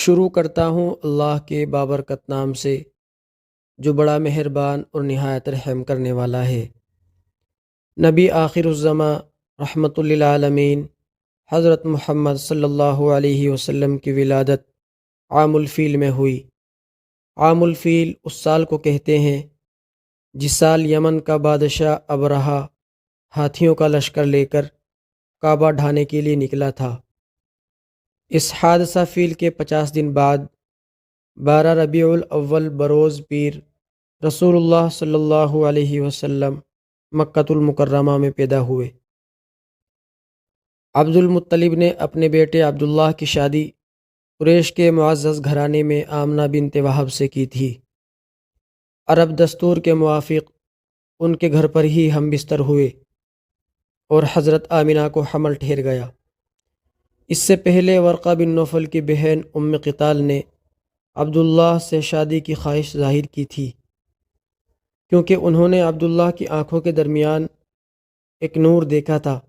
شروع کرتا ہوں اللہ کے بابرکت نام سے جو بڑا مہربان اور نہایت رحم کرنے والا ہے۔ نبی آخر الزماں رحمۃ للعالمین حضرت محمد صلی اللہ علیہ وسلم کی ولادت عام الفیل میں ہوئی۔ عام الفیل اس سال کو کہتے ہیں جس سال یمن کا بادشاہ ابرہہ ہاتھیوں کا لشکر لے کر کعبہ ڈھانے کے لیے نکلا تھا۔ اس حادثہ فیل کے 50 دن بعد 12 ربیع الاول بروز پیر رسول اللہ صلی اللہ علیہ وسلم مکۃ المکرمہ میں پیدا ہوئے۔ عبد المطلب نے اپنے بیٹے عبداللہ کی شادی قریش کے معزز گھرانے میں آمنہ بنت وہب سے کی تھی۔ عرب دستور کے موافق ان کے گھر پر ہی ہم بستر ہوئے اور حضرت آمنہ کو حمل ٹھہر گیا۔ اس سے پہلے ورقہ بن نوفل کی بہن ام قتال نے عبداللہ سے شادی کی خواہش ظاہر کی تھی، کیونکہ انہوں نے عبداللہ کی آنکھوں کے درمیان ایک نور دیکھا تھا،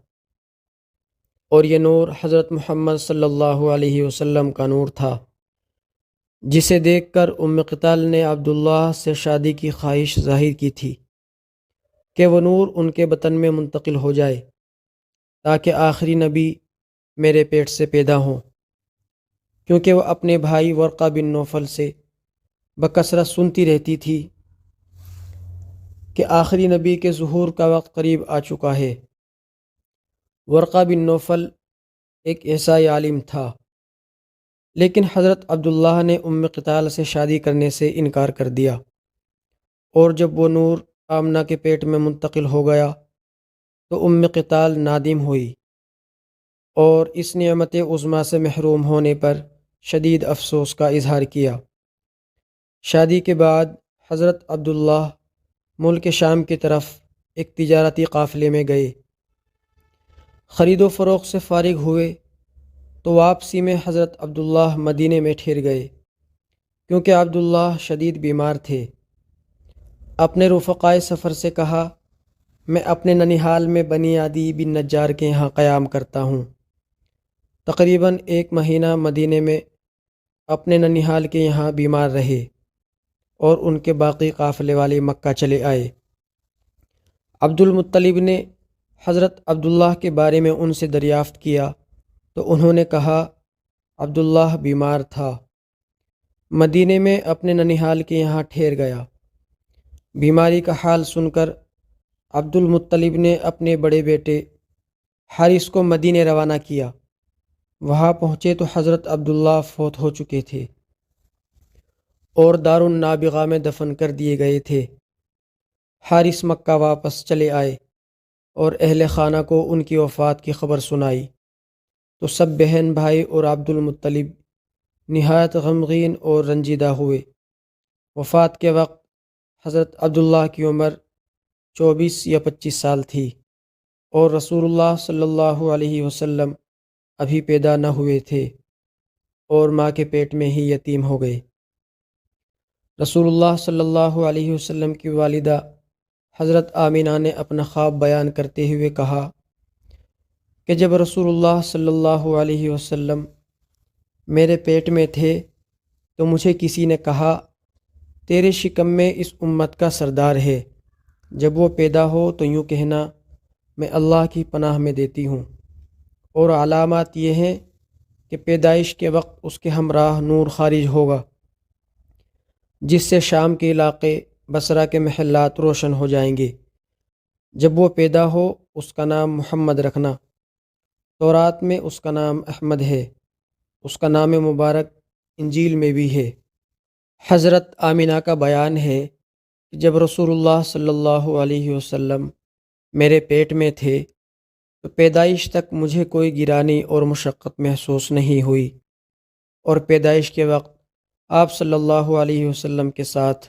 اور یہ نور حضرت محمد صلی اللہ علیہ وسلم کا نور تھا، جسے دیکھ کر ام قتال نے عبداللہ سے شادی کی خواہش ظاہر کی تھی کہ وہ نور ان کے بطن میں منتقل ہو جائے تاکہ آخری نبی میرے پیٹ سے پیدا ہوں، کیونکہ وہ اپنے بھائی ورقہ بن نوفل سے بکثرت سنتی رہتی تھی کہ آخری نبی کے ظہور کا وقت قریب آ چکا ہے۔ ورقہ بن نوفل ایک ایسا عالم تھا، لیکن حضرت عبداللہ نے ام قتال سے شادی کرنے سے انکار کر دیا، اور جب وہ نور آمنہ کے پیٹ میں منتقل ہو گیا تو ام قتال نادم ہوئی اور اس نعمت عظمیٰ سے محروم ہونے پر شدید افسوس کا اظہار کیا۔ شادی کے بعد حضرت عبداللہ ملک شام کی طرف ایک تجارتی قافلے میں گئے۔ خرید و فروخت سے فارغ ہوئے تو واپسی میں حضرت عبداللہ مدینے میں ٹھہر گئے، کیونکہ عبداللہ شدید بیمار تھے۔ اپنے رفقائے سفر سے کہا، میں اپنے ننیحال میں بنی عدی بن نجار کے یہاں قیام کرتا ہوں۔ تقریباً 1 مہینہ مدینے میں اپنے ننیحال کے یہاں بیمار رہے اور ان کے باقی قافلے والے مکہ چلے آئے۔ عبد المطلب نے حضرت عبداللہ کے بارے میں ان سے دریافت کیا تو انہوں نے کہا عبداللہ بیمار تھا، مدینے میں اپنے ننیحال کے یہاں ٹھہر گیا۔ بیماری کا حال سن کر عبد المطلب نے اپنے بڑے بیٹے حارث کو مدینے روانہ کیا۔ وہاں پہنچے تو حضرت عبداللہ فوت ہو چکے تھے اور دار النابغہ میں دفن کر دیے گئے تھے۔ حارث مکہ واپس چلے آئے اور اہل خانہ کو ان کی وفات کی خبر سنائی تو سب بہن بھائی اور عبد المطلب نہایت غمگین اور رنجیدہ ہوئے۔ وفات کے وقت حضرت عبداللہ کی عمر 24 یا 25 سال تھی اور رسول اللہ صلی اللہ علیہ وسلم ابھی پیدا نہ ہوئے تھے اور ماں کے پیٹ میں ہی یتیم ہو گئے۔ رسول اللہ صلی اللہ علیہ وسلم کی والدہ حضرت آمنہ نے اپنا خواب بیان کرتے ہوئے کہا کہ جب رسول اللہ صلی اللہ علیہ وسلم میرے پیٹ میں تھے تو مجھے کسی نے کہا تیرے شکم میں اس امت کا سردار ہے، جب وہ پیدا ہو تو یوں کہنا میں اللہ کی پناہ میں دیتی ہوں، اور علامات یہ ہیں کہ پیدائش کے وقت اس کے ہمراہ نور خارج ہوگا جس سے شام کے علاقے بصرہ کے محلات روشن ہو جائیں گے۔ جب وہ پیدا ہو اس کا نام محمد رکھنا، تورات میں اس کا نام احمد ہے، اس کا نام مبارک انجیل میں بھی ہے۔ حضرت آمنہ کا بیان ہے کہ جب رسول اللہ صلی اللہ علیہ وسلم میرے پیٹ میں تھے تو پیدائش تک مجھے کوئی گرانی اور مشقت محسوس نہیں ہوئی، اور پیدائش کے وقت آپ صلی اللہ علیہ وسلم کے ساتھ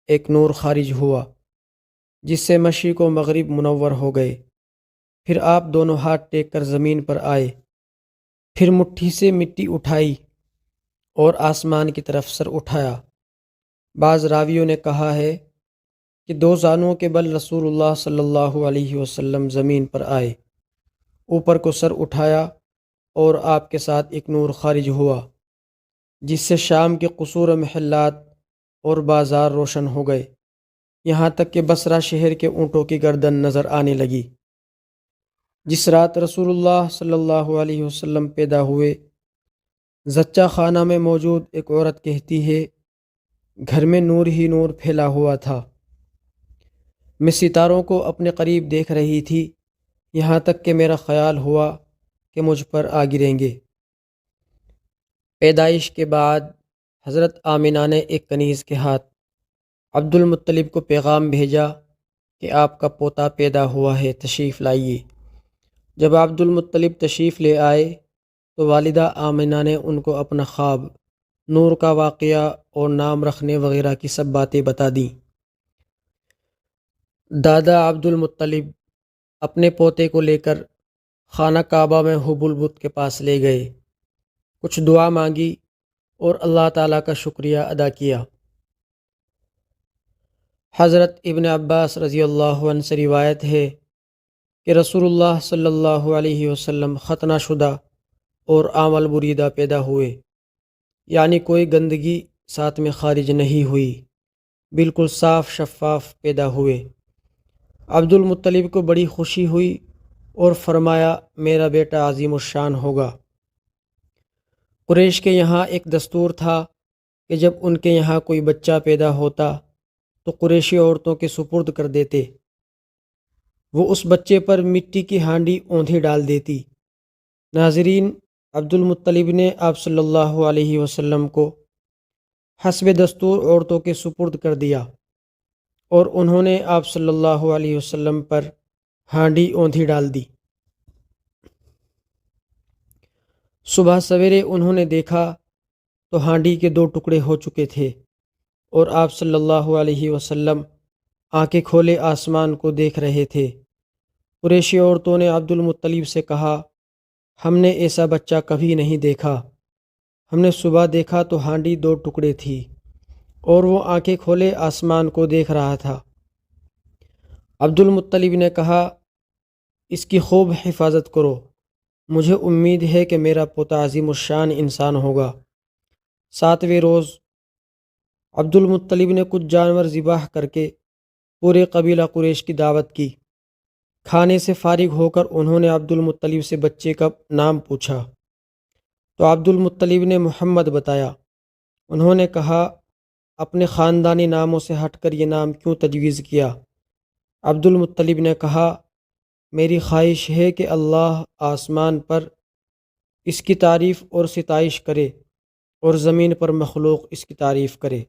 ایک نور خارج ہوا جس سے مشرق و مغرب منور ہو گئے۔ پھر آپ دونوں ہاتھ ٹیک کر زمین پر آئے، پھر مٹھی سے مٹی اٹھائی اور آسمان کی طرف سر اٹھایا۔ بعض راویوں نے کہا ہے کہ 2 زانوؤں کے بل رسول اللہ صلی اللہ علیہ وسلم زمین پر آئے، اوپر کو سر اٹھایا اور آپ کے ساتھ ایک نور خارج ہوا جس سے شام کے قصور و محلات اور بازار روشن ہو گئے، یہاں تک کہ بصرہ شہر کے اونٹوں کی گردن نظر آنے لگی۔ جس رات رسول اللہ صلی اللہ علیہ وسلم پیدا ہوئے، زچہ خانہ میں موجود ایک عورت کہتی ہے، گھر میں نور ہی نور پھیلا ہوا تھا۔ میں ستاروں کو اپنے قریب دیکھ رہی تھی، یہاں تک کہ میرا خیال ہوا کہ مجھ پر آ گریں گے۔ پیدائش کے بعد حضرت آمنہ نے ایک کنیز کے ہاتھ عبد المطلب کو پیغام بھیجا کہ آپ کا پوتا پیدا ہوا ہے، تشریف لائیے۔ جب عبد المطلب تشریف لے آئے تو والدہ آمنہ نے ان کو اپنا خواب، نور کا واقعہ اور نام رکھنے وغیرہ کی سب باتیں بتا دیں۔ دادا عبد المطلب اپنے پوتے کو لے کر خانہ کعبہ میں حبل بت کے پاس لے گئے، کچھ دعا مانگی اور اللہ تعالیٰ کا شکریہ ادا کیا۔ حضرت ابن عباس رضی اللہ عنہ سے روایت ہے کہ رسول اللہ صلی اللہ علیہ وسلم ختنہ شدہ اور عامل بریدہ پیدا ہوئے، یعنی کوئی گندگی ساتھ میں خارج نہیں ہوئی، بالکل صاف شفاف پیدا ہوئے۔ عبد المطلب کو بڑی خوشی ہوئی اور فرمایا، میرا بیٹا عظیم الشان ہوگا۔ قریش کے یہاں ایک دستور تھا کہ جب ان کے یہاں کوئی بچہ پیدا ہوتا تو قریشی عورتوں کے سپرد کر دیتے، وہ اس بچے پر مٹی کی ہانڈی اوندھی ڈال دیتی۔ ناظرین، عبد المطلب نے آپ صلی اللہ علیہ وسلم کو حسب دستور عورتوں کے سپرد کر دیا اور انہوں نے آپ صلی اللہ علیہ وسلم پر ہانڈی اوندھی ڈال دی۔ صبح سویرے انہوں نے دیکھا تو ہانڈی کے 2 ٹکڑے ہو چکے تھے اور آپ صلی اللہ علیہ وسلم آنکھیں کھولے آسمان کو دیکھ رہے تھے۔ قریشی عورتوں نے عبد المطلب سے کہا، ہم نے ایسا بچہ کبھی نہیں دیکھا، ہم نے صبح دیکھا تو ہانڈی 2 ٹکڑے تھی اور وہ آنکھیں کھولے آسمان کو دیکھ رہا تھا۔ عبد المطلب نے کہا، اس کی خوب حفاظت کرو، مجھے امید ہے کہ میرا پوتا عظیم الشان انسان ہوگا۔ 7ویں روز عبد المطلب نے کچھ جانور ذبح کر کے پورے قبیلہ قریش کی دعوت کی۔ کھانے سے فارغ ہو کر انہوں نے عبد المطلب سے بچے کا نام پوچھا تو عبد المطلب نے محمد بتایا۔ انہوں نے کہا، اپنے خاندانی ناموں سے ہٹ کر یہ نام کیوں تجویز کیا؟ عبد المطلب نے کہا، میری خواہش ہے کہ اللہ آسمان پر اس کی تعریف اور ستائش کرے اور زمین پر مخلوق اس کی تعریف کرے۔